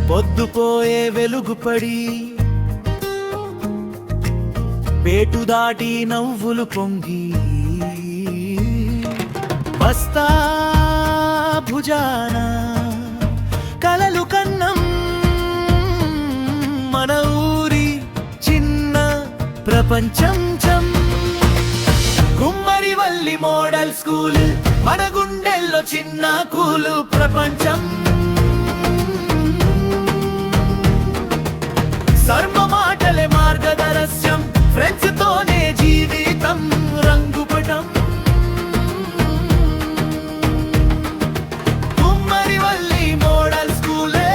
పొద్దుపోయే వెలుగుపడి పేటు దాటి నవ్వులు పొంగి బస్తా భుజాన కలలు కన్నం మన ఊరి చిన్న ప్రపంచం కుమ్మరివల్లి మోడల్ స్కూల్ మన గుండెల్లో చిన్న కూలు ప్రపంచం సర్వ మాటలే మార్గదర్శనం ఫ్రెండ్స్ తోనే జీవితం రంగుపటం కుమ్మరివల్లి మోడల్ స్కూలే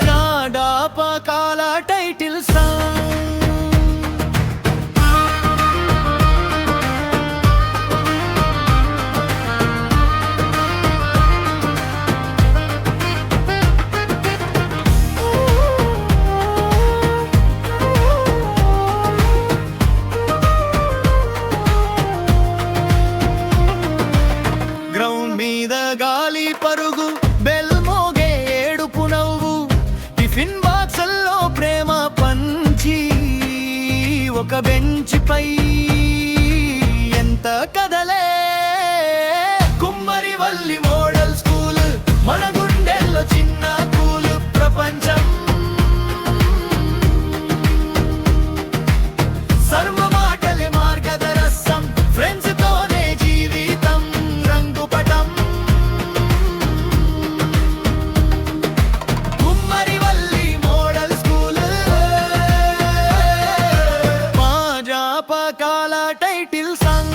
నాడాపకాల టైటిల్ గాలి పరుగు బెల్ మోగే ఏడుపు నవ్వు టిఫిన్ బాక్సుల్లో ప్రేమ పంచి ఒక బెంచ్ పై ఎంత కదలే కుమ్మరివల్లి మోడల్ స్కూల్ మన గుండెల్లో చిన్న కూలు ప్రపంచం సర్వ మాటలే మార్గదర్శనం ఫ్రెండ్స్ తోనే జీవితం రంగుపటం పకాల టైటిల్ సంగ్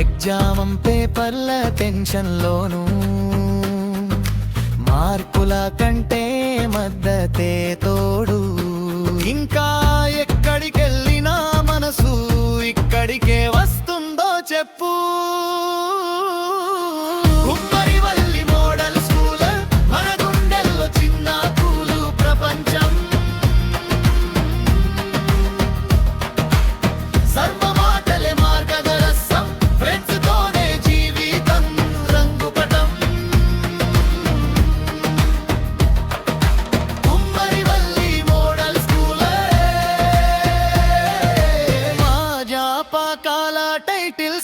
ఎగ్జామ్ పేపర్ల టెన్షన్లోనూ మార్కుల కంటే మద్దతే తోడు ఇంకా ఎక్కడికెళ్ళినా మనసు ఇక్కడికే వస్తుందో చెప్పు కుమ్మరివల్లి మోడల్ స్కూల్ మన గుండెల్లో చిన్న కూలు ప్రపంచం సర్వ మాటలే మార్గదర్శనం ఫ్రెండ్స్ తోనే జీవితం రంగుపటం పకాల టైటిల్